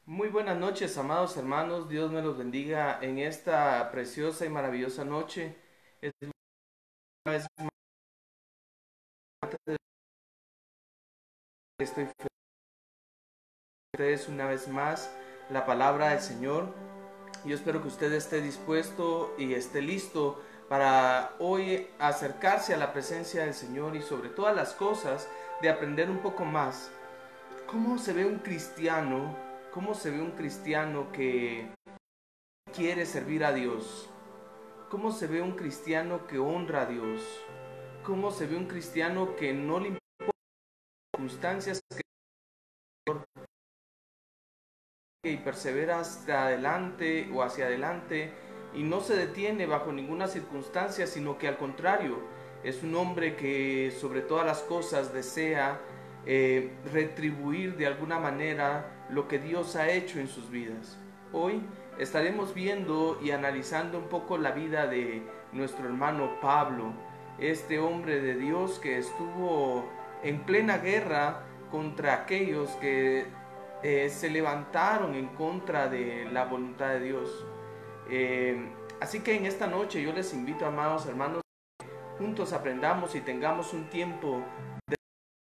Muy buenas noches, amados hermanos. Dios me los bendiga en esta preciosa y maravillosa noche. Es una vez más que estoy frente a ustedes una vez más la palabra del Señor. Yo espero que usted esté dispuesto y esté listo para hoy acercarse a la presencia del Señor y sobre todas las cosas de aprender un poco más. ¿Cómo se ve un cristiano? ¿Cómo se ve un cristiano que quiere servir a Dios? ¿Cómo se ve un cristiano que honra a Dios? ¿Cómo se ve un cristiano que no le importan las circunstancias y persevera hasta adelante o hacia adelante y no se detiene bajo ninguna circunstancia, sino que al contrario, es un hombre que sobre todas las cosas desea retribuir de alguna manera lo que Dios ha hecho en sus vidas? Hoy estaremos viendo y analizando un poco la vida de nuestro hermano Pablo, este hombre de Dios que estuvo en plena guerra contra aquellos que se levantaron en contra de la voluntad de Dios. Así que en esta noche yo les invito, amados hermanos, juntos aprendamos y tengamos un tiempo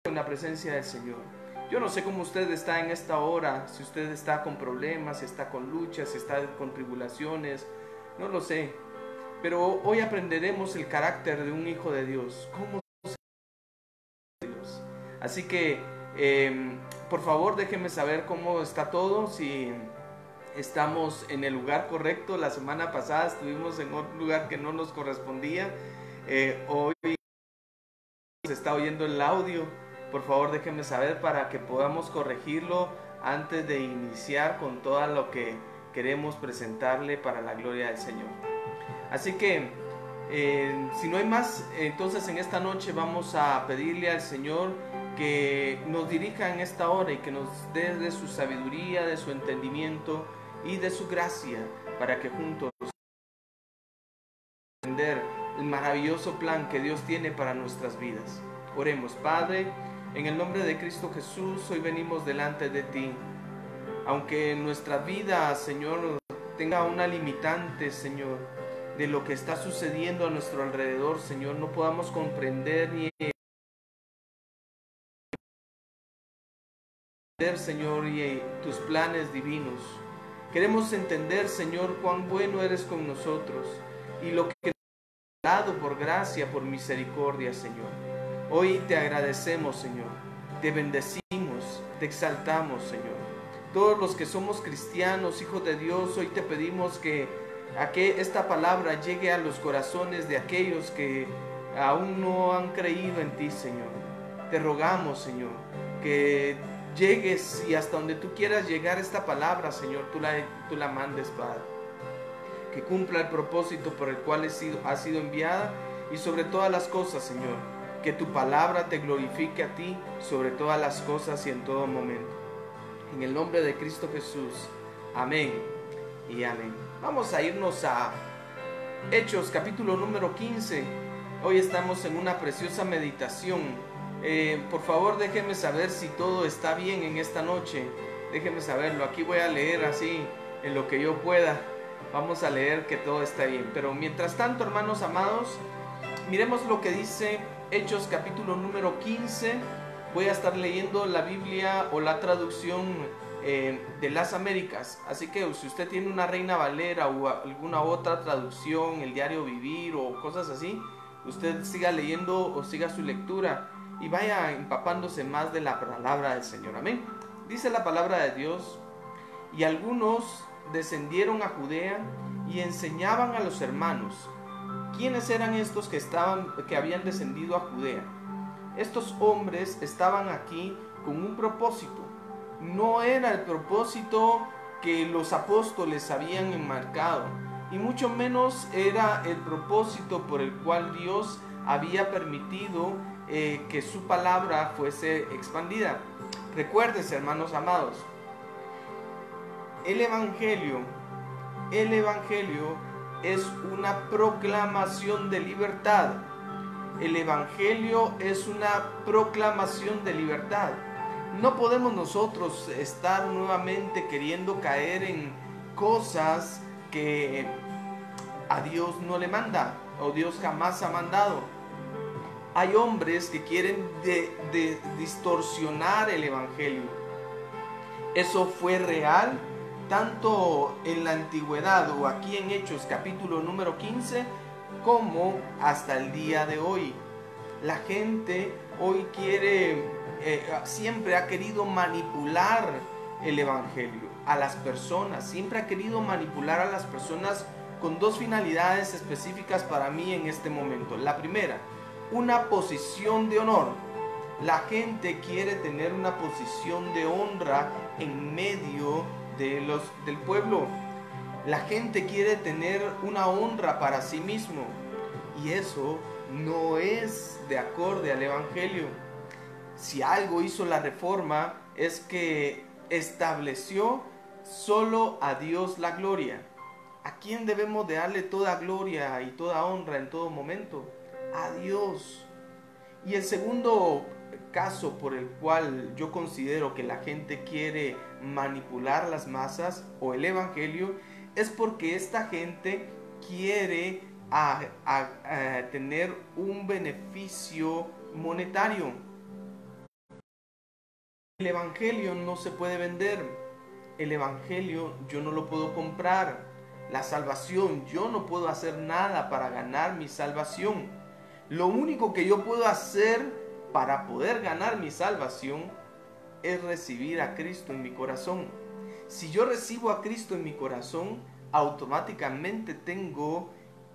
en la presencia del Señor. Yo no sé cómo usted está en esta hora, si usted está con problemas, si está con luchas, si está con tribulaciones, no lo sé. Pero hoy aprenderemos el carácter de un hijo de Dios, cómo Dios. Así que, por favor, déjenme saber cómo está todo, si estamos en el lugar correcto. La semana pasada estuvimos en otro lugar que no nos correspondía. Hoy se está oyendo el audio. Por favor, déjenme saber para que podamos corregirlo antes de iniciar con todo lo que queremos presentarle para la gloria del Señor. Así que, si no hay más, entonces en esta noche vamos a pedirle al Señor que nos dirija en esta hora y que nos dé de su sabiduría, de su entendimiento y de su gracia para que juntos entender el maravilloso plan que Dios tiene para nuestras vidas. Oremos. Padre, en el nombre de Cristo Jesús, hoy venimos delante de ti. Aunque nuestra vida, Señor, tenga una limitante, Señor, de lo que está sucediendo a nuestro alrededor, Señor, no podamos comprender ni entender, Señor, y tus planes divinos. Queremos entender, Señor, cuán bueno eres con nosotros y lo que nos has dado por gracia, por misericordia, Señor. Hoy te agradecemos, Señor, te bendecimos, te exaltamos, Señor. Todos los que somos cristianos, hijos de Dios, hoy te pedimos que esta palabra llegue a los corazones de aquellos que aún no han creído en ti, Señor. Te rogamos, Señor, que llegues y hasta donde tú quieras llegar esta palabra, Señor, tú la mandes, Padre. Que cumpla el propósito por el cual ha sido enviada y sobre todas las cosas, Señor, que tu palabra te glorifique a ti sobre todas las cosas y en todo momento. En el nombre de Cristo Jesús. Amén y amén. Vamos a irnos a Hechos capítulo número 15. Hoy estamos en una preciosa meditación. Por favor, déjenme saber si todo está bien en esta noche. Déjenme saberlo. Aquí voy a leer así en lo que yo pueda. Vamos a leer que todo está bien. Pero mientras tanto, hermanos amados, miremos lo que dice Hechos capítulo número 15. Voy a estar leyendo la Biblia o la traducción de las Américas. Así que si usted tiene una Reina Valera o alguna otra traducción, el Diario Vivir o cosas así, usted siga leyendo o siga su lectura y vaya empapándose más de la palabra del Señor. Amén. Dice la palabra de Dios: y algunos descendieron a Judea y enseñaban a los hermanos. ¿Quiénes eran estos que habían descendido a Judea? Estos hombres estaban aquí con un propósito. No era el propósito que los apóstoles habían enmarcado, y mucho menos era el propósito por el cual Dios había permitido que su palabra fuese expandida. Recuérdense, hermanos amados, el Evangelio es una proclamación de libertad. El Evangelio es una proclamación de libertad. No podemos nosotros estar nuevamente queriendo caer en cosas que a Dios no le manda o Dios jamás ha mandado. Hay hombres que quieren distorsionar el evangelio. Eso fue real tanto en la antigüedad o aquí en Hechos capítulo número 15 como hasta el día de hoy. La gente hoy siempre ha querido manipular el evangelio a las personas, siempre ha querido manipular a las personas con dos finalidades específicas para mí en este momento. La primera, una posición de honor. La gente quiere tener una posición de honra en medio del pueblo. La gente quiere tener una honra para sí mismo y eso no es de acorde al evangelio. Si algo hizo la reforma es que estableció solo a Dios la gloria. ¿A quién debemos de darle toda gloria y toda honra en todo momento? A Dios. Y el segundo caso por el cual yo considero que la gente quiere manipular las masas o el evangelio es porque esta gente quiere tener un beneficio monetario. El evangelio no se puede vender. El evangelio yo no lo puedo comprar. La salvación, yo no puedo hacer nada para ganar mi salvación. Lo único que yo puedo hacer para poder ganar mi salvación es recibir a Cristo en mi corazón. Si yo recibo a Cristo en mi corazón, automáticamente tengo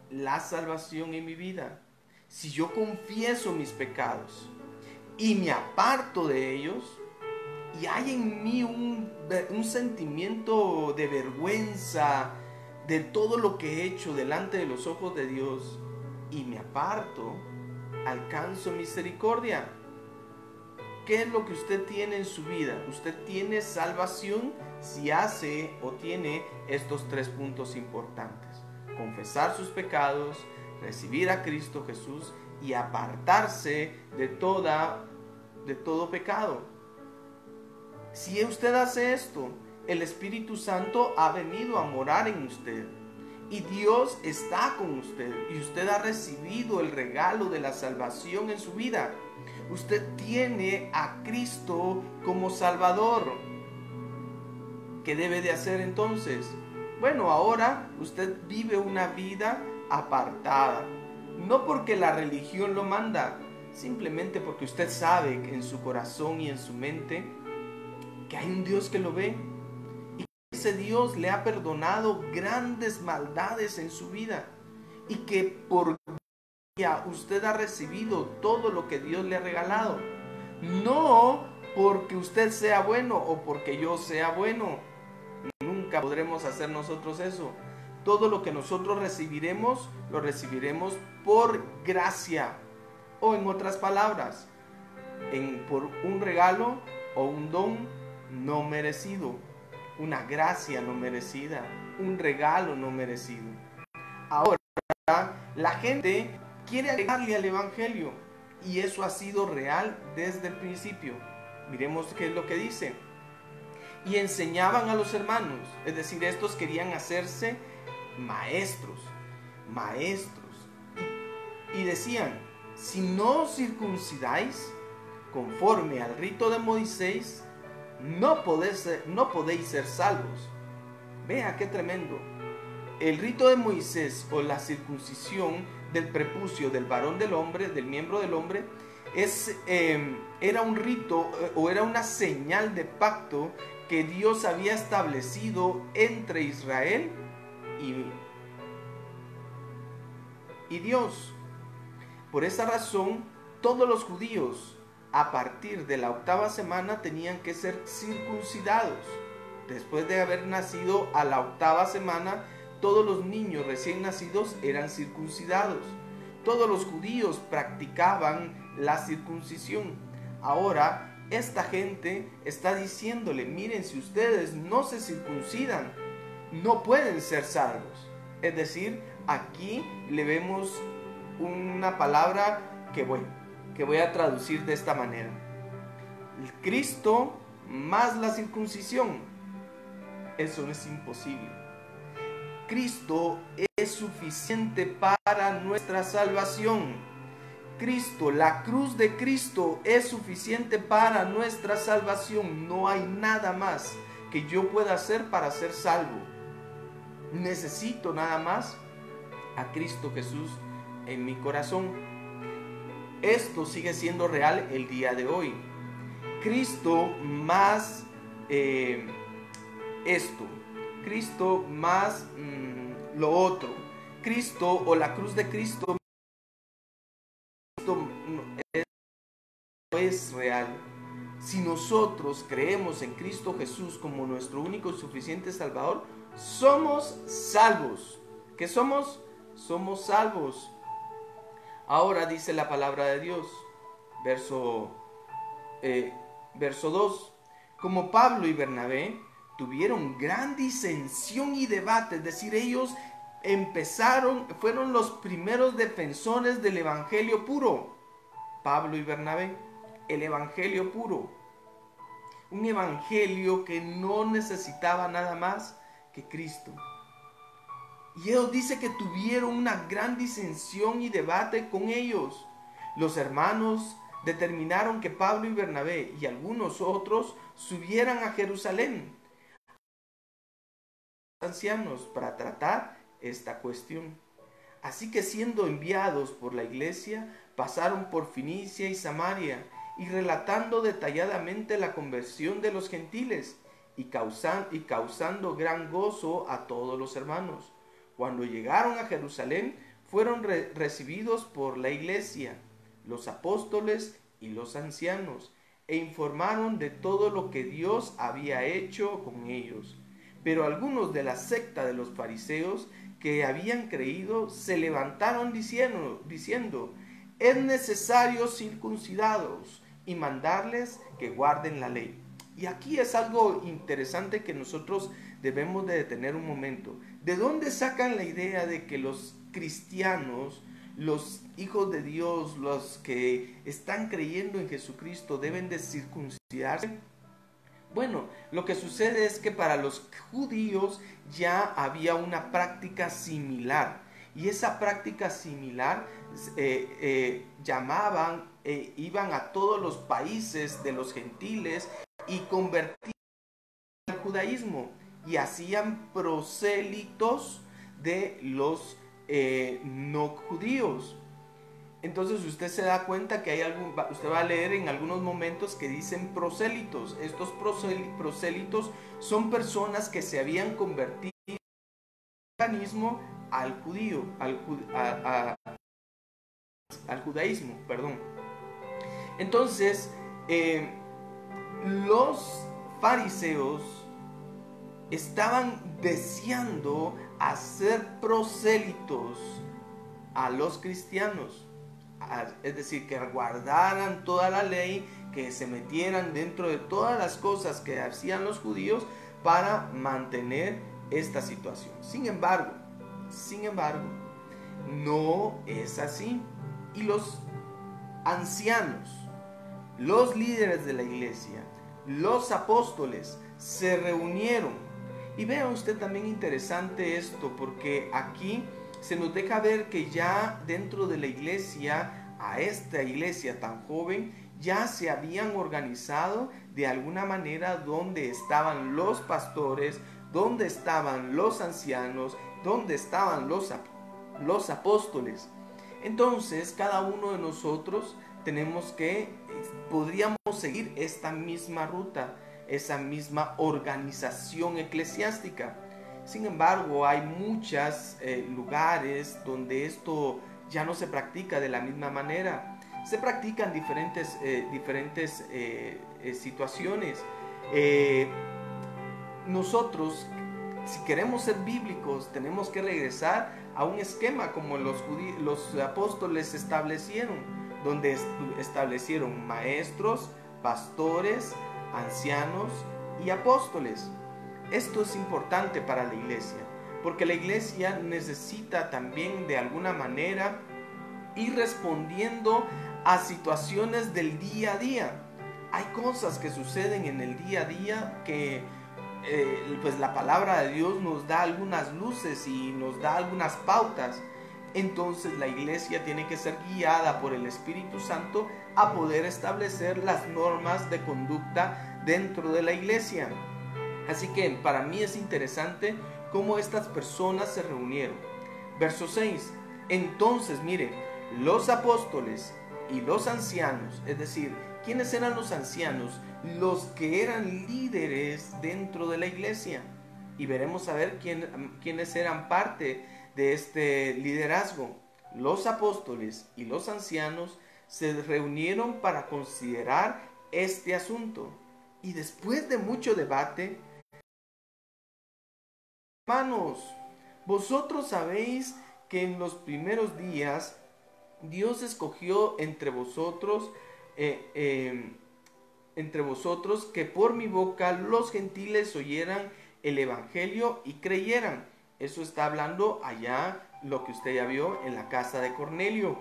la salvación en mi vida. Si yo confieso mis pecados y me aparto de ellos, y hay en mí un sentimiento de vergüenza de todo lo que he hecho delante de los ojos de Dios, y me aparto, alcanzo misericordia. ¿Qué es lo que usted tiene en su vida? Usted tiene salvación si hace o tiene estos 3 puntos importantes: confesar sus pecados, recibir a Cristo Jesús y apartarse de todo pecado. Si usted hace esto, el Espíritu Santo ha venido a morar en usted y Dios está con usted y usted ha recibido el regalo de la salvación en su vida. Usted tiene a Cristo como Salvador. ¿Qué debe de hacer entonces? Bueno, ahora usted vive una vida apartada, no porque la religión lo manda, simplemente porque usted sabe en su corazón y en su mente que hay un Dios que lo ve y que ese Dios le ha perdonado grandes maldades en su vida y que por gracia usted ha recibido todo lo que Dios le ha regalado. No porque usted sea bueno o porque yo sea bueno. Nunca podremos hacer nosotros eso. Todo lo que nosotros recibiremos, lo recibiremos por gracia. O en otras palabras, por un regalo o un don no merecido, una gracia no merecida, un regalo no merecido. Ahora, la gente quiere agregarle al evangelio y eso ha sido real desde el principio. Miremos qué es lo que dice. Y enseñaban a los hermanos, es decir, estos querían hacerse maestros, y decían: si no os circuncidáis conforme al rito de Moisés, no podéis ser salvos. Vea qué tremendo. El rito de Moisés, o la circuncisión del prepucio del varón del hombre, del miembro del hombre, era un rito o era una señal de pacto que Dios había establecido entre Israel y Dios. Por esa razón, todos los judíos a partir de la 8ª semana tenían que ser circuncidados. Después de haber nacido a la 8ª semana, todos los niños recién nacidos eran circuncidados. Todos los judíos practicaban la circuncisión. Ahora, esta gente está diciéndole: miren, si ustedes no se circuncidan, no pueden ser salvos. Es decir, aquí le vemos una palabra que voy a traducir de esta manera. Cristo más la circuncisión. Eso es imposible. Cristo es suficiente para nuestra salvación. Cristo, la cruz de Cristo es suficiente para nuestra salvación. No hay nada más que yo pueda hacer para ser salvo. Necesito nada más a Cristo Jesús en mi corazón. Esto sigue siendo real el día de hoy. Cristo más esto. Cristo más lo otro. Cristo o la cruz de Cristo no es real. Si nosotros creemos en Cristo Jesús como nuestro único y suficiente Salvador, somos salvos. ¿Qué somos? Somos salvos. Ahora dice la palabra de Dios, verso 2. Como Pablo y Bernabé tuvieron gran disensión y debate, es decir, ellos fueron los primeros defensores del evangelio puro. Pablo y Bernabé, el evangelio puro, un evangelio que no necesitaba nada más que Cristo. Y ellos dice que tuvieron una gran disensión y debate con ellos. Los hermanos determinaron que Pablo y Bernabé y algunos otros subieran a Jerusalén, ancianos, para tratar esta cuestión. Así que, siendo enviados por la iglesia, pasaron por Fenicia y Samaria, y relatando detalladamente la conversión de los gentiles, y causando gran gozo a todos los hermanos. Cuando llegaron a Jerusalén, fueron recibidos por la iglesia, los apóstoles y los ancianos, e informaron de todo lo que Dios había hecho con ellos. Pero algunos de la secta de los fariseos que habían creído se levantaron diciendo: es necesario circuncidaros y mandarles que guarden la ley. Y aquí es algo interesante que nosotros debemos de detener un momento. ¿De dónde sacan la idea de que los cristianos, los hijos de Dios, los que están creyendo en Jesucristo, deben de circuncidarse? Bueno, lo que sucede es que para los judíos ya había una práctica similar. Y esa práctica similar iban a todos los países de los gentiles y convertían al judaísmo. Y hacían prosélitos de los no judíos. Entonces usted se da cuenta que usted va a leer en algunos momentos que dicen prosélitos. Estos prosélitos son personas que se habían convertido al cristianismo, al judaísmo, perdón. Entonces los fariseos estaban deseando hacer prosélitos a los cristianos, es decir, que guardaran toda la ley, que se metieran dentro de todas las cosas que hacían los judíos para mantener esta situación. Sin embargo, no es así. Y los ancianos, los líderes de la iglesia, los apóstoles se reunieron. Y vea usted también interesante esto, porque aquí se nos deja ver que ya dentro de la iglesia, a esta iglesia tan joven, ya se habían organizado de alguna manera, donde estaban los pastores, donde estaban los ancianos, donde estaban los apóstoles. Entonces cada uno de nosotros podríamos seguir esta misma ruta, esa misma organización eclesiástica. Sin embargo, hay muchos lugares donde esto ya no se practica de la misma manera. Se practican diferentes situaciones. Nosotros, si queremos ser bíblicos, tenemos que regresar a un esquema como los apóstoles establecieron, donde establecieron maestros, pastores, ancianos y apóstoles. Esto es importante para la iglesia, porque la iglesia necesita también de alguna manera ir respondiendo a situaciones del día a día. Hay cosas que suceden en el día a día que pues la palabra de Dios nos da algunas luces y nos da algunas pautas. Entonces la iglesia tiene que ser guiada por el Espíritu Santo a poder establecer las normas de conducta dentro de la iglesia. Así que para mí es interesante cómo estas personas se reunieron. Verso 6. Entonces, mire, los apóstoles y los ancianos, es decir, ¿quiénes eran los ancianos? Los que eran líderes dentro de la iglesia. Y veremos a ver quiénes eran parte de este liderazgo. Los apóstoles y los ancianos se reunieron para considerar este asunto. Y después de mucho debate, hermanos, vosotros sabéis que en los primeros días Dios escogió entre vosotros que por mi boca los gentiles oyeran el evangelio y creyeran. Eso está hablando allá lo que usted ya vio en la casa de Cornelio.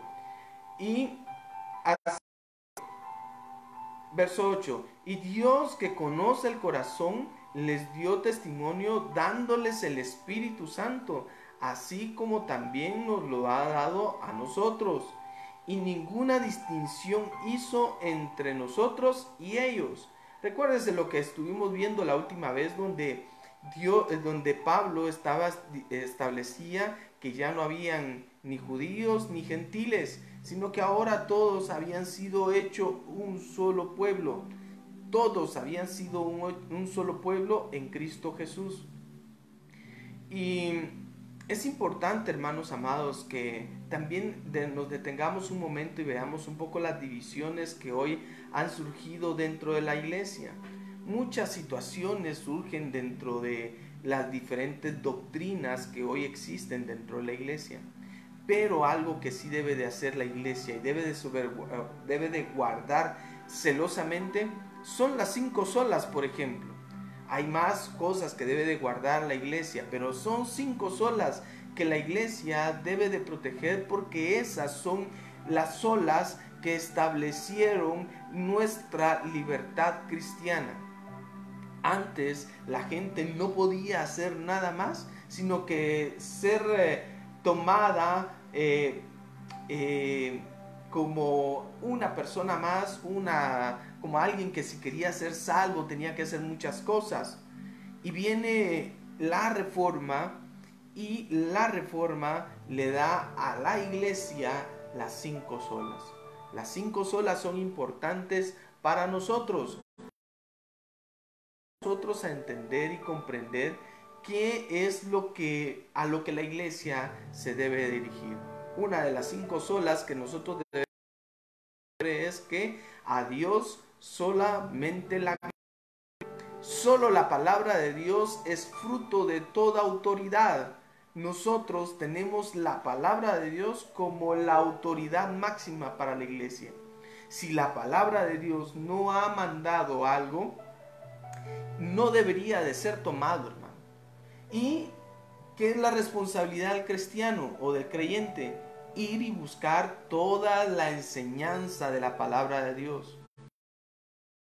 Y verso 8, y Dios que conoce el corazón les dio testimonio dándoles el Espíritu Santo, así como también nos lo ha dado a nosotros. Y ninguna distinción hizo entre nosotros y ellos. Recuérdese lo que estuvimos viendo la última vez donde Pablo establecía que ya no habían ni judíos ni gentiles, sino que ahora todos habían sido hecho un solo pueblo. Todos habían sido un solo pueblo en Cristo Jesús. Y es importante, hermanos amados, que también nos detengamos un momento y veamos un poco las divisiones que hoy han surgido dentro de la iglesia. Muchas situaciones surgen dentro de las diferentes doctrinas que hoy existen dentro de la iglesia. Pero algo que sí debe de hacer la iglesia y debe de guardar celosamente son las 5 solas, por ejemplo. Hay más cosas que debe de guardar la iglesia, pero son 5 solas que la iglesia debe de proteger, porque esas son las solas que establecieron nuestra libertad cristiana. Antes la gente no podía hacer nada más, sino que ser tomada como una persona más, como alguien que si quería ser salvo tenía que hacer muchas cosas. Y viene la reforma, y la reforma le da a la iglesia las 5 solas. Las 5 solas son importantes para nosotros a entender y comprender qué es a lo que la iglesia se debe dirigir. Una de las 5 solas que nosotros debemos es que a Dios solamente solo la palabra de Dios es fruto de toda autoridad. Nosotros tenemos la palabra de Dios como la autoridad máxima para la iglesia. Si la palabra de Dios no ha mandado algo, no debería de ser tomado, hermano. ¿Y qué es la responsabilidad del cristiano o del creyente? Ir y buscar toda la enseñanza de la palabra de Dios.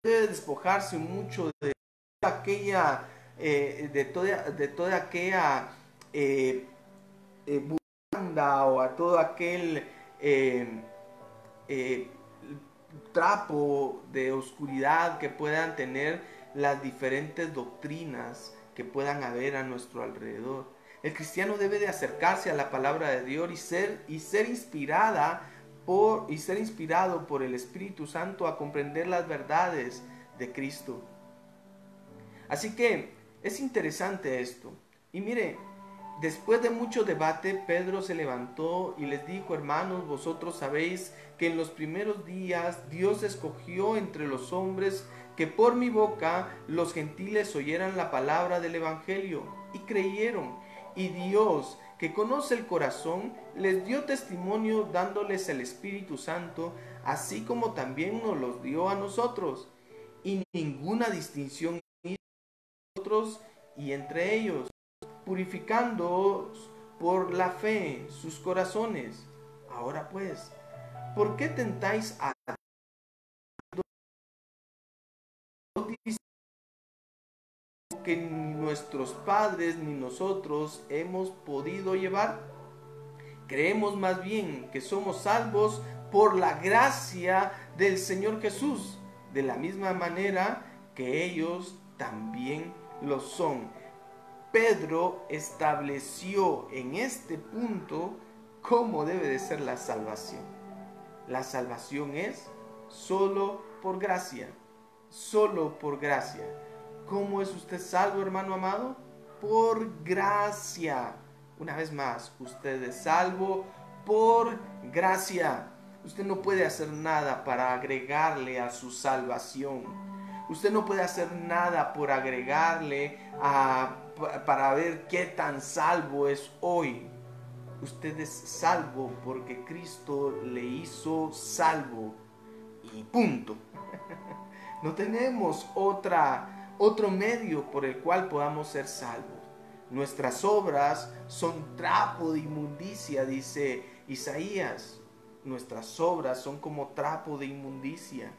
Debe despojarse mucho de aquella de toda aquella bufanda o a todo aquel trapo de oscuridad que puedan tener las diferentes doctrinas que puedan haber a nuestro alrededor. El cristiano debe de acercarse a la palabra de Dios y ser inspirado por el Espíritu Santo a comprender las verdades de Cristo. Así que es interesante esto. Y mire, después de mucho debate, Pedro se levantó y les dijo: hermanos, vosotros sabéis que en los primeros días Dios escogió entre los hombres que por mi boca los gentiles oyeran la palabra del evangelio y creyeron. Y Dios, que conoce el corazón, les dio testimonio dándoles el Espíritu Santo, así como también nos los dio a nosotros. Y ninguna distinción hizo entre nosotros y entre ellos, purificándoos por la fe sus corazones. Ahora pues, ¿por qué tentáis a dice que ni nuestros padres ni nosotros hemos podido llevar. Creemos más bien que somos salvos por la gracia del Señor Jesús, de la misma manera que ellos también lo son. Pedro estableció en este punto cómo debe de ser la salvación. La salvación es solo por gracia, solo por gracia. ¿Cómo es usted salvo, hermano amado? Por gracia. Una vez más, usted es salvo por gracia. Usted no puede hacer nada para agregarle a su salvación. Usted no puede hacer nada por agregarle para ver qué tan salvo es hoy. Usted es salvo porque Cristo le hizo salvo. Y punto. No tenemos otro medio por el cual podamos ser salvos. Nuestras obras son trapo de inmundicia, dice Isaías. Nuestras obras son como trapo de inmundicia.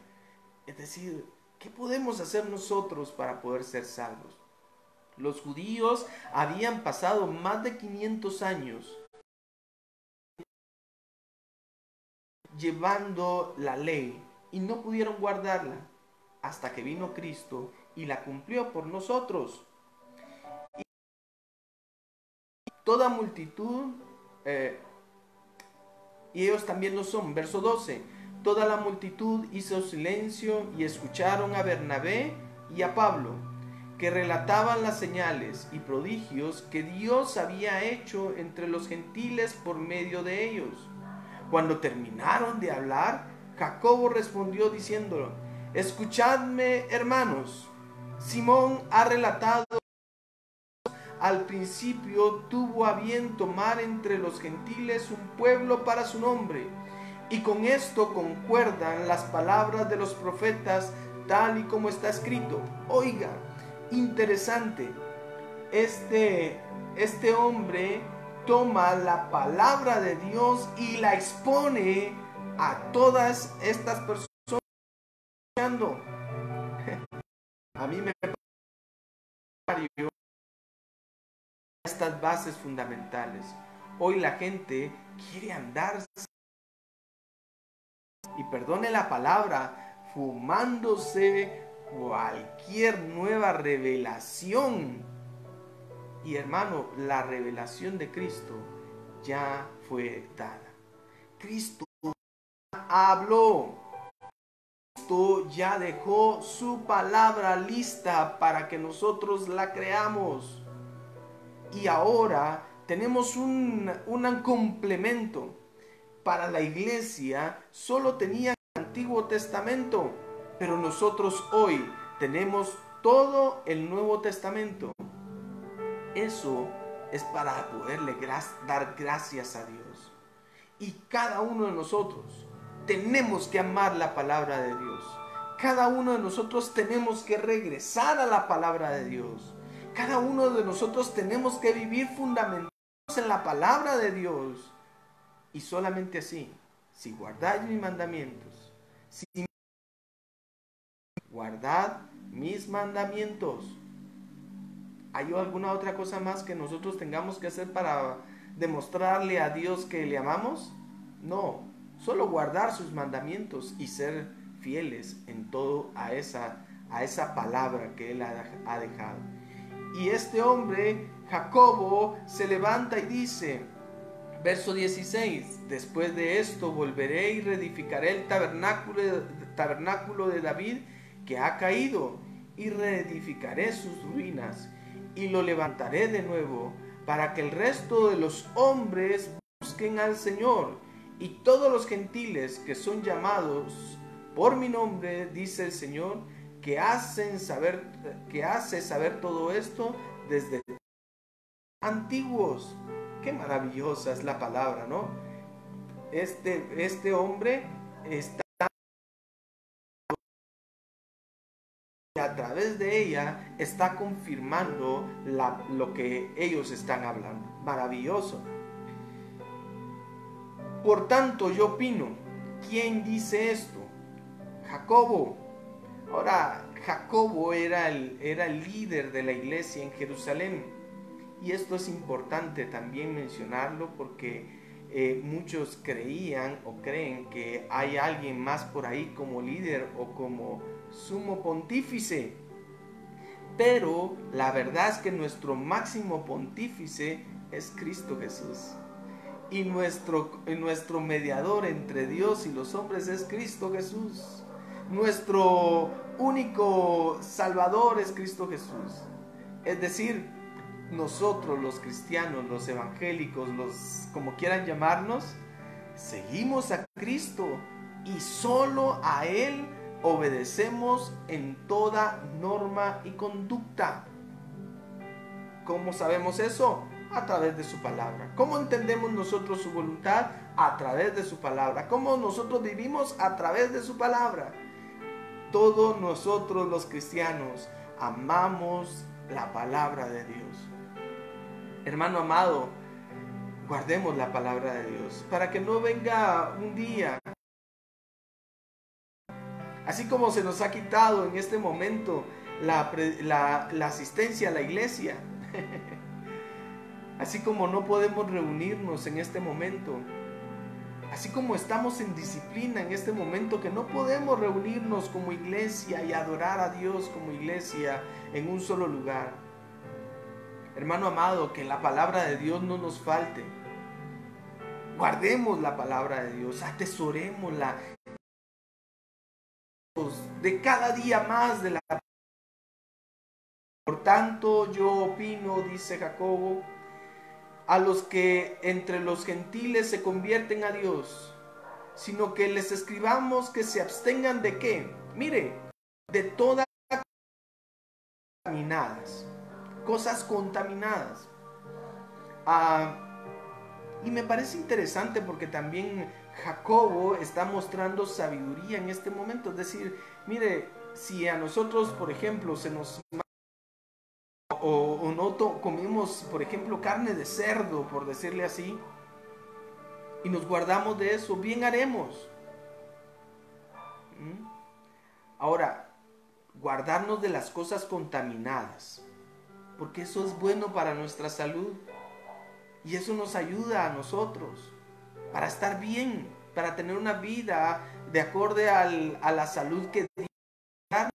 Es decir, ¿qué podemos hacer nosotros para poder ser salvos? Los judíos habían pasado más de 500 años llevando la ley y no pudieron guardarla hasta que vino Cristo y la cumplió por nosotros. Y toda multitud, y ellos también lo son. Verso 12, toda la multitud hizo silencio y escucharon a Bernabé y a Pablo, que relataban las señales y prodigios que Dios había hecho entre los gentiles por medio de ellos. Cuando terminaron de hablar, Jacobo respondió diciendo: escuchadme, hermanos. Simón ha relatado al principio tuvo a bien tomar entre los gentiles un pueblo para su nombre, y con esto concuerdan las palabras de los profetas, tal y como está escrito. Oiga, interesante, este hombre toma la palabra de Dios y la expone a todas estas personas. A mí me parece estas bases fundamentales. Hoy la gente quiere andar, y perdone la palabra, fumándose cualquier nueva revelación. Y hermano, la revelación de Cristo ya fue dada. Cristo habló. Cristo ya dejó su palabra lista para que nosotros la creamos. Y ahora tenemos un complemento. Para la iglesia solo tenía el Antiguo Testamento, pero nosotros hoy tenemos todo el Nuevo Testamento. Eso es para poderle dar gracias a Dios. Y cada uno de nosotros tenemos que amar la palabra de Dios. Cada uno de nosotros tenemos que regresar a la palabra de Dios. Cada uno de nosotros tenemos que vivir fundamentados en la palabra de Dios. Y solamente así, si guardáis mis mandamientos, si guardad mis mandamientos. ¿Hay alguna otra cosa más que nosotros tengamos que hacer para demostrarle a Dios que le amamos? No, solo guardar sus mandamientos y ser fieles en todo a esa palabra que Él ha dejado. Y este hombre, Jacobo, se levanta y dice, verso 16, después de esto volveré y reedificaré el tabernáculo de David que ha caído, y reedificaré sus ruinas, y lo levantaré de nuevo, para que el resto de los hombres busquen al Señor, y todos los gentiles que son llamados por mi nombre, dice el Señor, que hace saber todo esto desde antiguos. Qué maravillosa es la palabra, ¿no? Este hombre está, a través de ella está confirmando lo que ellos están hablando. Maravilloso. Por tanto, yo opino, ¿quién dice esto? Jacobo. Ahora, Jacobo era el líder de la iglesia en Jerusalén. Y esto es importante también mencionarlo porque muchos creían o creen que hay alguien más por ahí como líder o como sumo pontífice. Pero la verdad es que nuestro máximo pontífice es Cristo Jesús. Y nuestro mediador entre Dios y los hombres es Cristo Jesús. Nuestro único Salvador es Cristo Jesús. Es decir, nosotros los cristianos, los evangélicos, los como quieran llamarnos, seguimos a Cristo y solo a Él obedecemos en toda norma y conducta. ¿Cómo sabemos eso? A través de su palabra. ¿Cómo entendemos nosotros su voluntad? A través de su palabra. ¿Cómo nosotros vivimos? A través de su palabra. Todos nosotros los cristianos amamos la palabra de Dios. Hermano amado, guardemos la palabra de Dios para que no venga un día, así como se nos ha quitado en este momento la asistencia a la iglesia, así como no podemos reunirnos en este momento, así como estamos en disciplina en este momento que no podemos reunirnos como iglesia y adorar a Dios como iglesia en un solo lugar. Hermano amado, que la palabra de Dios no nos falte. Guardemos la palabra de Dios, atesorémosla de cada día más de la. Por tanto, yo opino, dice Jacobo, a los que entre los gentiles se convierten a Dios, sino que les escribamos que se abstengan de ¿qué? Mire, de todas cosas contaminadas. Y me parece interesante porque también Jacobo está mostrando sabiduría en este momento. Es decir, mire, si a nosotros, por ejemplo, se nos o no comimos, por ejemplo, carne de cerdo, por decirle así, y nos guardamos de eso, bien haremos. Ahora, guardarnos de las cosas contaminadas, porque eso es bueno para nuestra salud y eso nos ayuda a nosotros para estar bien, para tener una vida de acorde a la salud que Dios da.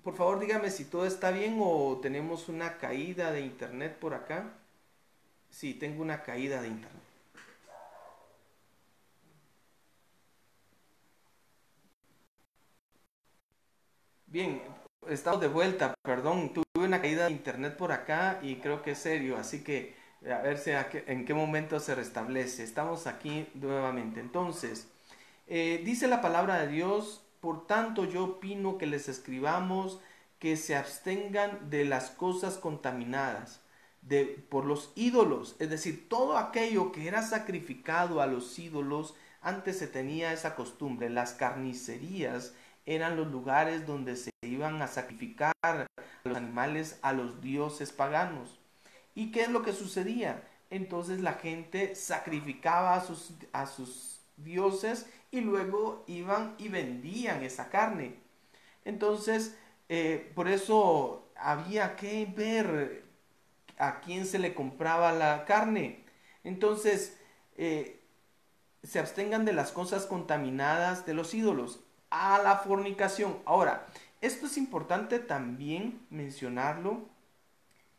Por favor, dígame si todo está bien o tenemos una caída de internet por acá. Sí, tengo una caída de internet. Bien, estamos de vuelta, perdón, tuve una caída de internet por acá y creo que es serio, así que a ver si en qué momento se restablece. Estamos aquí nuevamente. Entonces, dice la palabra de Dios, por tanto yo opino que les escribamos que se abstengan de las cosas contaminadas, por los ídolos, es decir, todo aquello que era sacrificado a los ídolos, antes se tenía esa costumbre, las carnicerías eran los lugares donde se iban a sacrificar a los animales a los dioses paganos. ¿Y qué es lo que sucedía? Entonces la gente sacrificaba a sus dioses y luego iban y vendían esa carne. Entonces, por eso había que ver a quién se le compraba la carne. Entonces, se abstengan de las cosas contaminadas de los ídolos, a la fornicación. Ahora, esto es importante también mencionarlo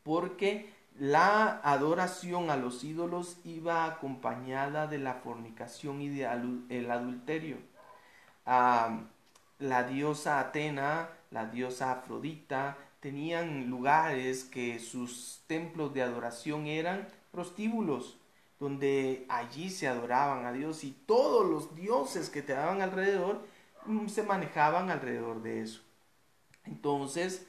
porque la adoración a los ídolos iba acompañada de la fornicación y del adulterio. La diosa Atena, la diosa Afrodita, tenían lugares que sus templos de adoración eran prostíbulos, donde allí se adoraban a Dios y todos los dioses que te daban alrededor se manejaban alrededor de eso. Entonces,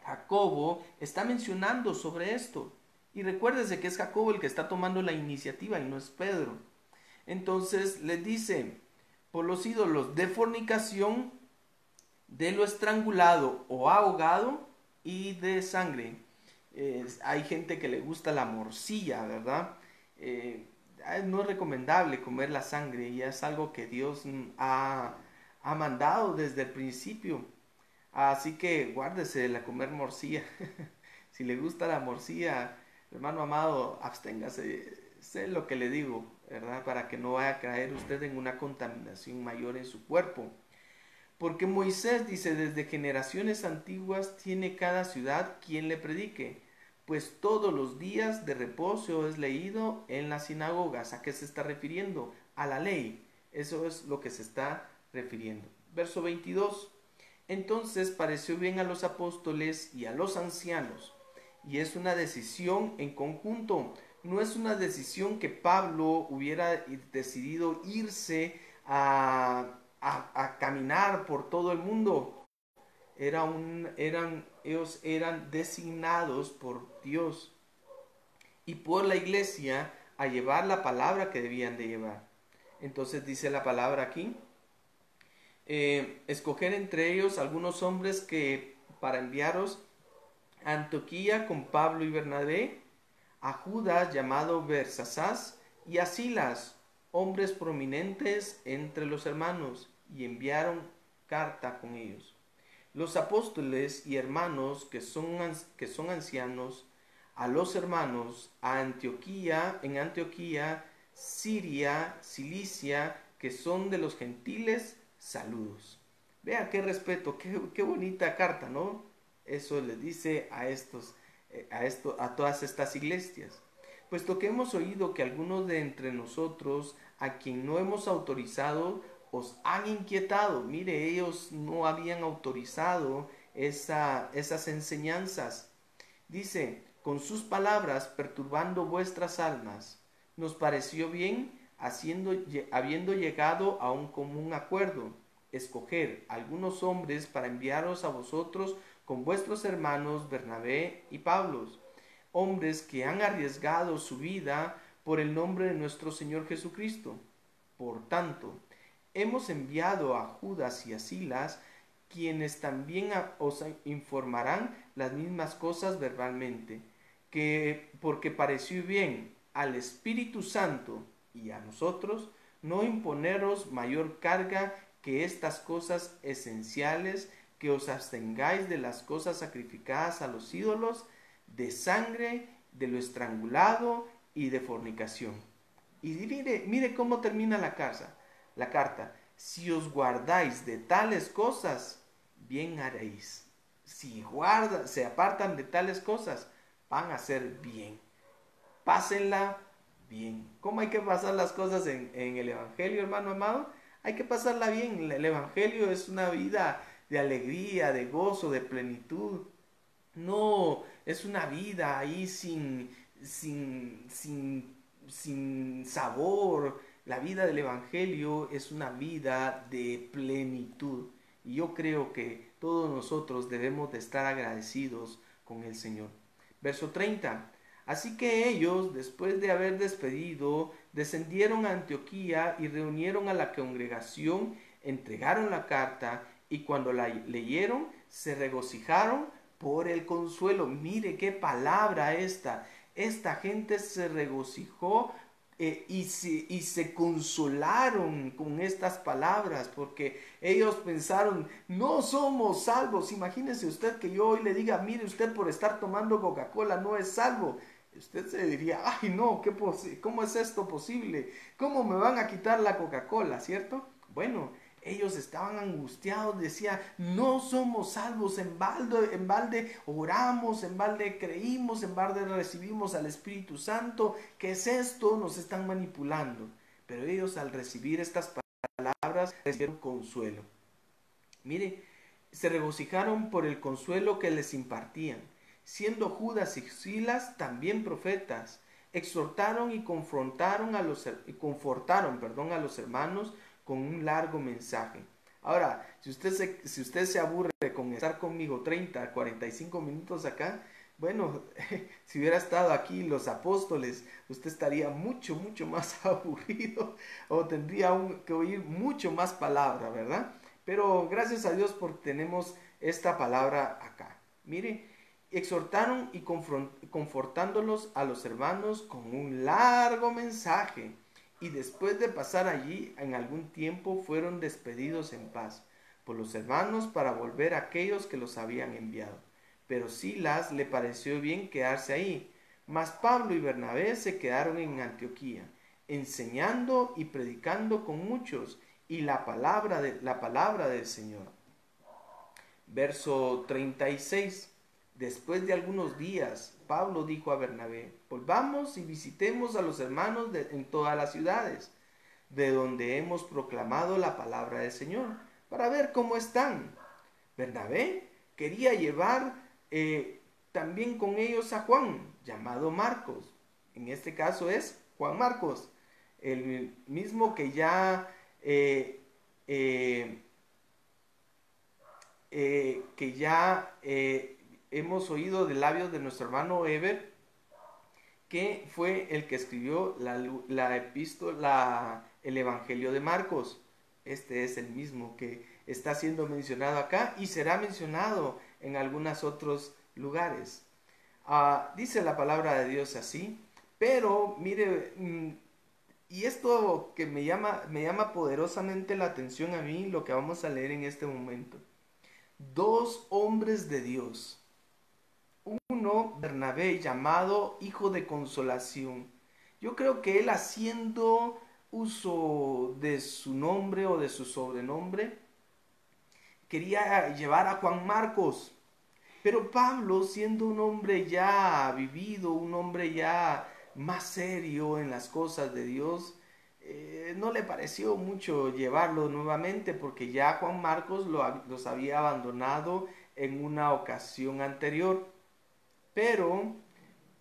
Jacobo está mencionando sobre esto. Y recuérdese que es Jacobo el que está tomando la iniciativa y no es Pedro. Entonces les dice, por los ídolos de fornicación, de lo estrangulado o ahogado y de sangre. Hay gente que le gusta la morcilla, ¿verdad? no es recomendable comer la sangre, y es algo que Dios ha mandado desde el principio. Así que guárdese de la comer morcilla. Si le gusta la morcilla, hermano amado, absténgase. Sé lo que le digo, ¿verdad? Para que no vaya a caer usted en una contaminación mayor en su cuerpo. Porque Moisés dice, desde generaciones antiguas tiene cada ciudad quien le predique, pues todos los días de reposo es leído en las sinagogas. ¿A qué se está refiriendo? A la ley. Eso es lo que se está refiriendo. Verso 22. Entonces pareció bien a los apóstoles y a los ancianos. Y es una decisión en conjunto. No es una decisión que Pablo hubiera decidido irse a caminar por todo el mundo. Ellos eran designados por Dios y por la iglesia a llevar la palabra que debían de llevar. Entonces dice la palabra aquí, escoger entre ellos algunos hombres que para enviaros a Antioquía con Pablo y Bernabé, a Judas llamado Bersasás y a Silas, hombres prominentes entre los hermanos, y enviaron carta con ellos. Los apóstoles y hermanos que son ancianos, a los hermanos en Antioquía, Siria, Cilicia, que son de los gentiles, saludos. Vea qué respeto, qué bonita carta, ¿no? Eso les dice a todas estas iglesias. Puesto que hemos oído que algunos de entre nosotros, a quien no hemos autorizado, os han inquietado. Mire, ellos no habían autorizado esas enseñanzas. Dice, con sus palabras perturbando vuestras almas. Nos pareció bien, habiendo llegado a un común acuerdo, escoger algunos hombres para enviaros a vosotros con vuestros hermanos Bernabé y Pablo, hombres que han arriesgado su vida por el nombre de nuestro Señor Jesucristo. Por tanto, hemos enviado a Judas y a Silas, quienes también os informarán las mismas cosas verbalmente, que porque pareció bien al Espíritu Santo y a nosotros no imponeros mayor carga que estas cosas esenciales, que os abstengáis de las cosas sacrificadas a los ídolos, de sangre, de lo estrangulado y de fornicación. Y mire cómo termina la carta. Si os guardáis de tales cosas, bien haréis. Si se apartan de tales cosas, van a ser bien. Pásenla bien. ¿Cómo hay que pasar las cosas en el Evangelio, hermano amado? Hay que pasarla bien. El Evangelio es una vida de alegría, de gozo, de plenitud. No es una vida ahí sin sabor. La vida del Evangelio es una vida de plenitud. Y yo creo que todos nosotros debemos de estar agradecidos con el Señor. Verso 30. Así que ellos, después de haber despedido, descendieron a Antioquía y reunieron a la congregación, entregaron la carta y cuando la leyeron se regocijaron por el consuelo. Mire qué palabra esta. Esta gente se regocijó y se consolaron con estas palabras, porque ellos pensaron, no somos salvos. Imagínese usted que yo hoy le diga, mire usted, por estar tomando Coca-Cola no es salvo. Usted se diría, ay no, ¿cómo es esto posible? ¿Cómo me van a quitar la Coca-Cola, cierto? Bueno, ellos estaban angustiados, decían, no somos salvos, en balde oramos, en balde creímos, en balde recibimos al Espíritu Santo. ¿Qué es esto? Nos están manipulando. Pero ellos, al recibir estas palabras, recibieron consuelo. Mire, se regocijaron por el consuelo que les impartían, siendo Judas y Silas también profetas. Exhortaron y confortaron a los hermanos con un largo mensaje. Ahora, si usted se aburre con estar conmigo 30, 45 minutos acá, bueno, si hubiera estado aquí los apóstoles, usted estaría mucho más aburrido, o tendría que oír mucho más palabra, ¿verdad? Pero gracias a Dios porque tenemos esta palabra acá. Mire, exhortaron y confortándolos a los hermanos con un largo mensaje, y después de pasar allí en algún tiempo fueron despedidos en paz por los hermanos para volver a aquellos que los habían enviado. Pero Silas le pareció bien quedarse ahí, mas Pablo y Bernabé se quedaron en Antioquía, enseñando y predicando con muchos y la palabra del Señor. Verso 36. Después de algunos días, Pablo dijo a Bernabé: volvamos y visitemos a los hermanos en todas las ciudades, de donde hemos proclamado la palabra del Señor, para ver cómo están. Bernabé quería llevar también con ellos a Juan, llamado Marcos. En este caso es Juan Marcos, el mismo que ya hemos oído de labios de nuestro hermano Eber, que fue el que escribió la epístola, el Evangelio de Marcos. Este es el mismo que está siendo mencionado acá y será mencionado en algunos otros lugares. Dice la palabra de Dios así, pero mire, y esto que me llama poderosamente la atención a mí, lo que vamos a leer en este momento. Dos hombres de Dios. Uno, Bernabé, llamado hijo de consolación. Yo creo que él, haciendo uso de su nombre o de su sobrenombre, quería llevar a Juan Marcos. Pero Pablo, siendo un hombre ya vivido, un hombre ya más serio en las cosas de Dios, no le pareció mucho llevarlo nuevamente, porque ya Juan Marcos los había abandonado en una ocasión anterior. Pero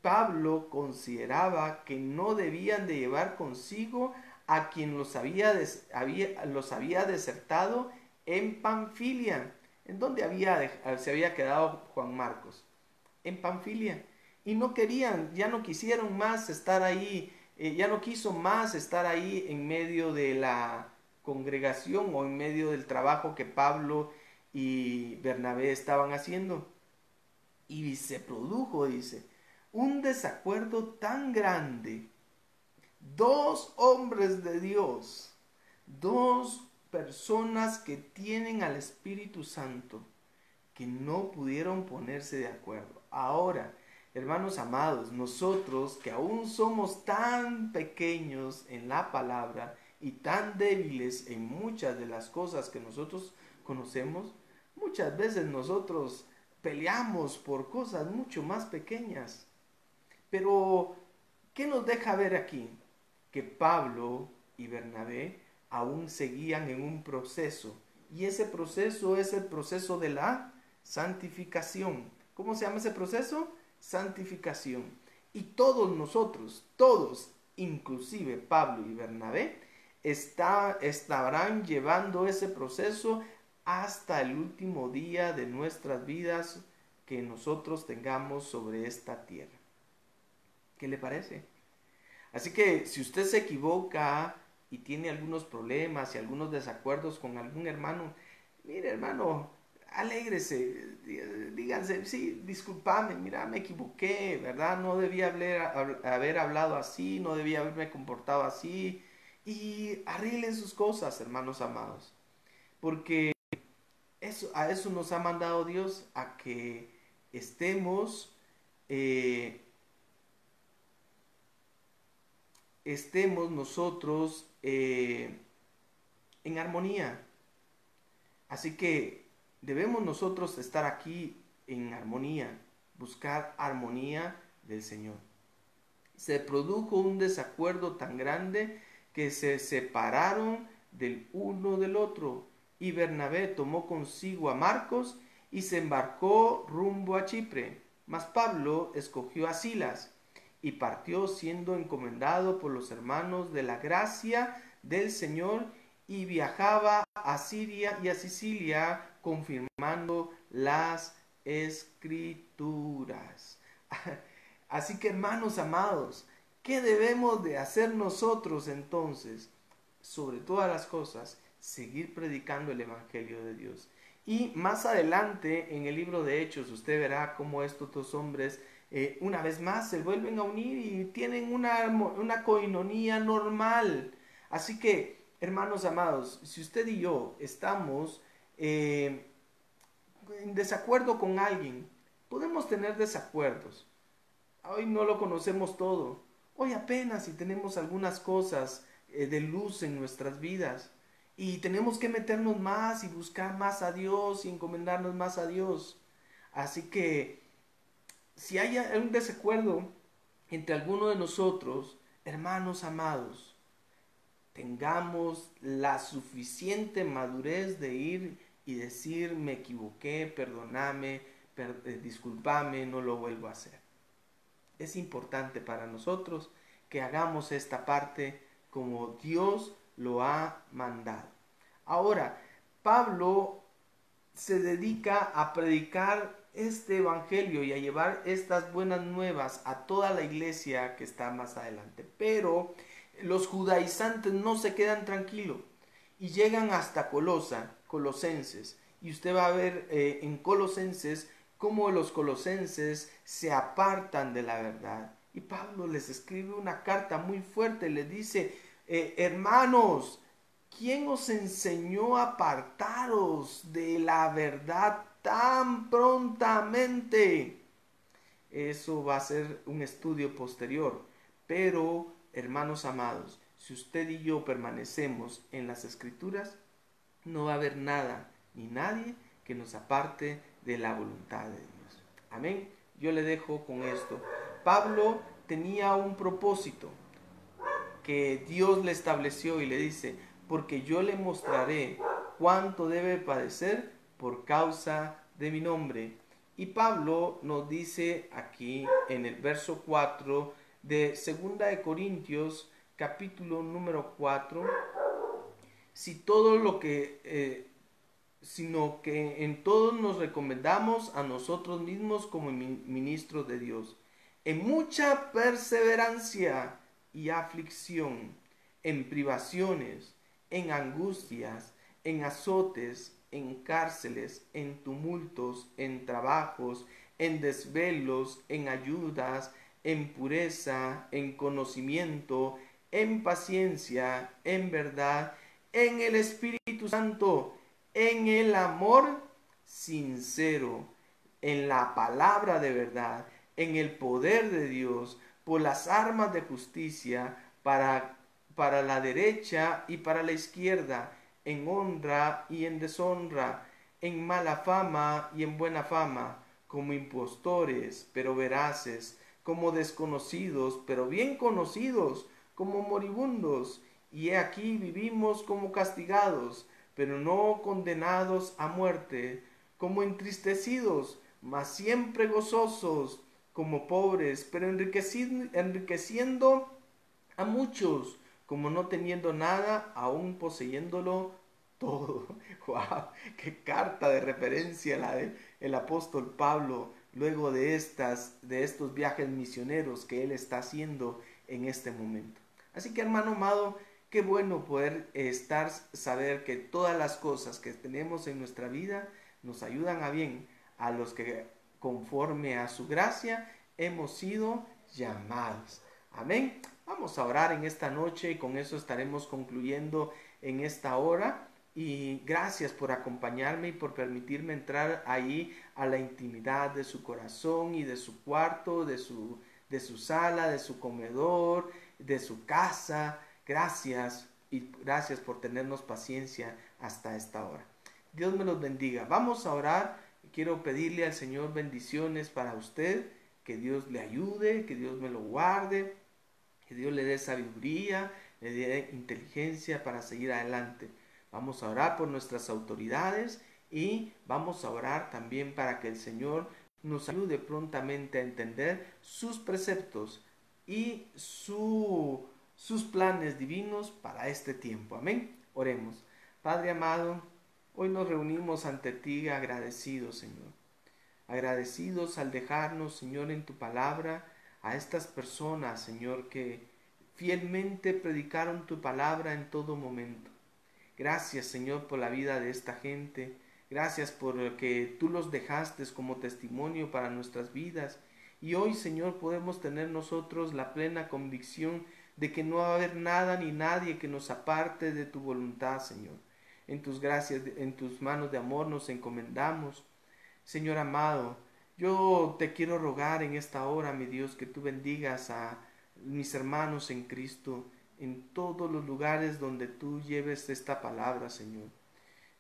Pablo consideraba que no debían de llevar consigo a quien los había desertado en Panfilia, en donde se había quedado Juan Marcos, en Panfilia. Y no querían, ya no quisieron más estar ahí, ya no quiso más estar ahí en medio de la congregación o en medio del trabajo que Pablo y Bernabé estaban haciendo. Y se produjo, dice, un desacuerdo tan grande. Dos hombres de Dios, dos personas que tienen al Espíritu Santo, que no pudieron ponerse de acuerdo. Ahora, hermanos amados, nosotros que aún somos tan pequeños en la palabra y tan débiles en muchas de las cosas que nosotros conocemos, muchas veces nosotros peleamos por cosas mucho más pequeñas. Pero, ¿qué nos deja ver aquí? Que Pablo y Bernabé aún seguían en un proceso. Y ese proceso es el proceso de la santificación. ¿Cómo se llama ese proceso? Santificación. Y todos nosotros, todos, inclusive Pablo y Bernabé, estarán llevando ese proceso hasta el último día de nuestras vidas que nosotros tengamos sobre esta tierra. ¿Qué le parece? Así que si usted se equivoca y tiene algunos problemas y algunos desacuerdos con algún hermano, mire, hermano, alégrese, díganse: sí, discúlpame, mira, me equivoqué, ¿verdad? No debía haber hablado así, no debía haberme comportado así. Y arreglen sus cosas, hermanos amados, porque a eso nos ha mandado Dios, a que estemos nosotros en armonía. Así que debemos nosotros estar aquí en armonía, buscar armonía del Señor. Se produjo un desacuerdo tan grande que se separaron del uno del otro, y Bernabé tomó consigo a Marcos y se embarcó rumbo a Chipre. Mas Pablo escogió a Silas y partió, siendo encomendado por los hermanos de la gracia del Señor, y viajaba a Siria y a Sicilia, confirmando las Escrituras. Así que, hermanos amados, ¿qué debemos de hacer nosotros entonces? Sobre todas las cosas, seguir predicando el Evangelio de Dios. Y más adelante en el libro de Hechos usted verá cómo estos dos hombres una vez más se vuelven a unir y tienen una coinonía normal. Así que, hermanos amados, si usted y yo estamos en desacuerdo con alguien, podemos tener desacuerdos. Hoy no lo conocemos todo. Hoy apenas si tenemos algunas cosas de luz en nuestras vidas. Y tenemos que meternos más y buscar más a Dios y encomendarnos más a Dios. Así que si hay un desacuerdo entre alguno de nosotros, hermanos amados, tengamos la suficiente madurez de ir y decir, me equivoqué, perdóname, discúlpame, no lo vuelvo a hacer. Es importante para nosotros que hagamos esta parte como Dios lo ha mandado. Ahora, Pablo se dedica a predicar este evangelio y a llevar estas buenas nuevas a toda la iglesia que está más adelante. Pero los judaizantes no se quedan tranquilos y llegan hasta Colosenses. Y usted va a ver en Colosenses cómo los colosenses se apartan de la verdad. Y Pablo les escribe una carta muy fuerte, les dice, hermanos, ¿quién os enseñó a apartaros de la verdad tan prontamente? Eso va a ser un estudio posterior. Pero, hermanos amados, si usted y yo permanecemos en las Escrituras, no va a haber nada ni nadie que nos aparte de la voluntad de Dios. Amén. Yo le dejo con esto. Pablo tenía un propósito que Dios le estableció y le dice, porque yo le mostraré cuánto debe padecer por causa de mi nombre. Y Pablo nos dice aquí en el verso 4 de 2 de Corintios, capítulo número 4, si todo lo que sino que en todos nos recomendamos a nosotros mismos como ministros de Dios, en mucha perseverancia y aflicción, en privaciones, en angustias, en azotes, en cárceles, en tumultos, en trabajos, en desvelos, en ayudas, en pureza, en conocimiento, en paciencia, en verdad, en el Espíritu Santo, en el amor sincero, en la palabra de verdad, en el poder de Dios, por las armas de justicia para la derecha y para la izquierda, en honra y en deshonra, en mala fama y en buena fama, como impostores, pero veraces, como desconocidos, pero bien conocidos, como moribundos, y he aquí vivimos como castigados, pero no condenados a muerte, como entristecidos, mas siempre gozosos, como pobres, pero enriqueciendo a muchos, como no teniendo nada, aún poseyéndolo todo. ¡Wow! ¡Qué carta de referencia la del apóstol Pablo! Luego de estos viajes misioneros que él está haciendo en este momento. Así que, hermano amado, qué bueno poder saber que todas las cosas que tenemos en nuestra vida nos ayudan a bien a los que conforme a su gracia hemos sido llamados. Amén. Vamos a orar en esta noche y con eso estaremos concluyendo en esta hora. Y gracias por acompañarme y por permitirme entrar ahí a la intimidad de su corazón y de su cuarto, de su sala, de su comedor, de su casa. Gracias y gracias por tenernos paciencia hasta esta hora. Dios me los bendiga. Vamos a orar. Quiero pedirle al Señor bendiciones para usted, que Dios le ayude, que Dios me lo guarde, que Dios le dé sabiduría, le dé inteligencia para seguir adelante. Vamos a orar por nuestras autoridades y vamos a orar también para que el Señor nos ayude prontamente a entender sus preceptos y sus planes divinos para este tiempo. Amén. Oremos. Padre amado, hoy nos reunimos ante ti agradecidos, Señor. Agradecidos al dejarnos, Señor, en tu palabra a estas personas, Señor, que fielmente predicaron tu palabra en todo momento. Gracias, Señor, por la vida de esta gente. Gracias por que tú los dejaste como testimonio para nuestras vidas. Y hoy, Señor, podemos tener nosotros la plena convicción de que no va a haber nada ni nadie que nos aparte de tu voluntad, Señor. En tus gracias, en tus manos de amor nos encomendamos. Señor amado, yo te quiero rogar en esta hora, mi Dios, que tú bendigas a mis hermanos en Cristo en todos los lugares donde tú lleves esta palabra, Señor.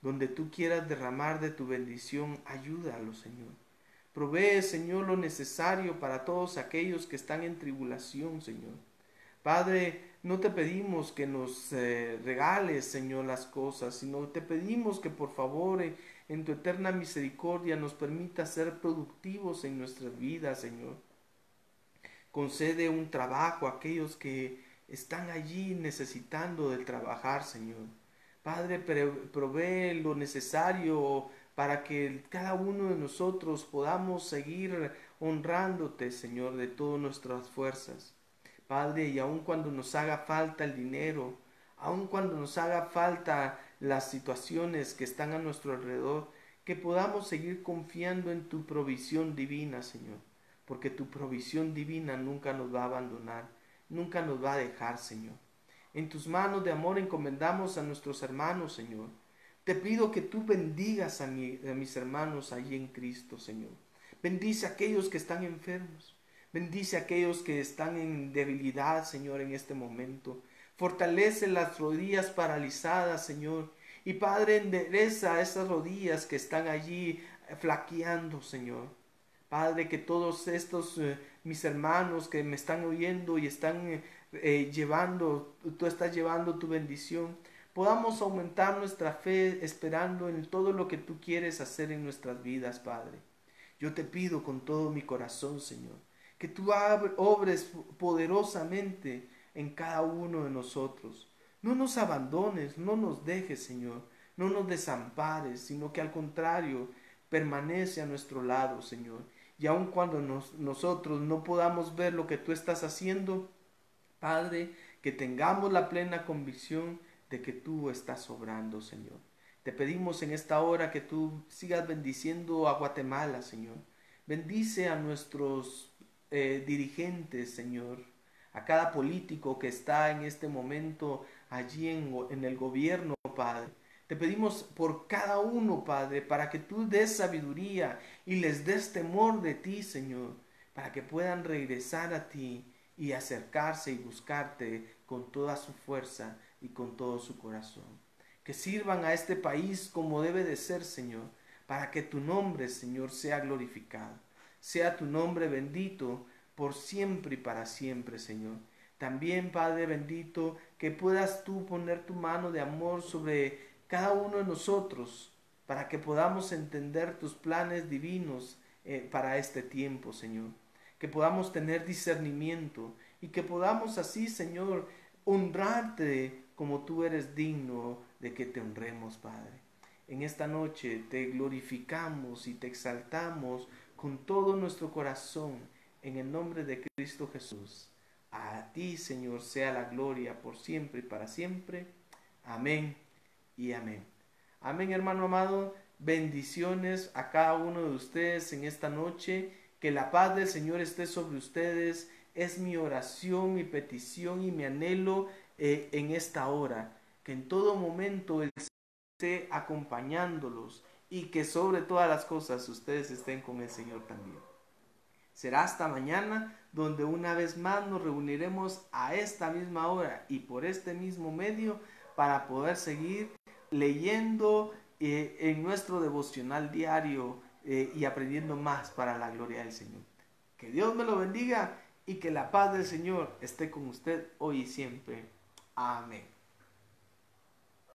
Donde tú quieras derramar de tu bendición, ayúdalo, Señor. Provee, Señor, lo necesario para todos aquellos que están en tribulación, Señor. Padre, no te pedimos que nos regales, Señor, las cosas, sino te pedimos que por favor, en tu eterna misericordia, nos permita ser productivos en nuestras vidas, Señor. Concede un trabajo a aquellos que están allí necesitando del trabajar, Señor. Padre, provee lo necesario para que cada uno de nosotros podamos seguir honrándote, Señor, de todas nuestras fuerzas. Padre, y aun cuando nos haga falta el dinero, aun cuando nos haga falta las situaciones que están a nuestro alrededor, que podamos seguir confiando en tu provisión divina, Señor, porque tu provisión divina nunca nos va a abandonar, nunca nos va a dejar, Señor. En tus manos de amor encomendamos a nuestros hermanos, Señor. Te pido que tú bendigas a mis hermanos allí en Cristo, Señor. Bendice a aquellos que están enfermos. Bendice a aquellos que están en debilidad, Señor, en este momento. Fortalece las rodillas paralizadas, Señor. Y Padre, endereza esas rodillas que están allí flaqueando, Señor. Padre, que todos estos mis hermanos que me están oyendo y están tú estás llevando tu bendición, podamos aumentar nuestra fe esperando en todo lo que tú quieres hacer en nuestras vidas, Padre. Yo te pido con todo mi corazón, Señor, que tú obres poderosamente en cada uno de nosotros. No nos abandones, no nos dejes, Señor, no nos desampares, sino que al contrario, permanece a nuestro lado, Señor. Y aun cuando nosotros no podamos ver lo que tú estás haciendo, Padre, que tengamos la plena convicción de que tú estás obrando, Señor. Te pedimos en esta hora que tú sigas bendiciendo a Guatemala, Señor. Bendice a nuestros dirigentes, Señor, a cada político que está en este momento allí en el gobierno, Padre. Te pedimos por cada uno, Padre, para que tú des sabiduría y les des temor de ti, Señor, para que puedan regresar a ti y acercarse y buscarte con toda su fuerza y con todo su corazón. Que sirvan a este país como debe de ser, Señor, para que tu nombre, Señor, sea glorificado. Sea tu nombre bendito por siempre y para siempre, Señor. También, Padre bendito, que puedas tú poner tu mano de amor sobre cada uno de nosotros, para que podamos entender tus planes divinos para este tiempo, Señor. Que podamos tener discernimiento y que podamos así, Señor, honrarte como tú eres digno de que te honremos, Padre. En esta noche te glorificamos y te exaltamos con todo nuestro corazón en el nombre de Cristo Jesús. A ti, Señor, sea la gloria por siempre y para siempre. Amén y amén. Amén, hermano amado. Bendiciones a cada uno de ustedes en esta noche. Que la paz del Señor esté sobre ustedes. Es mi oración, mi petición y mi anhelo en esta hora. Que en todo momento el Señor esté acompañándolos y que sobre todas las cosas ustedes estén con el Señor también. Será hasta mañana donde una vez más nos reuniremos a esta misma hora y por este mismo medio para poder seguir leyendo en nuestro devocional diario y aprendiendo más para la gloria del Señor. Que Dios me lo bendiga y que la paz del Señor esté con usted hoy y siempre. Amén.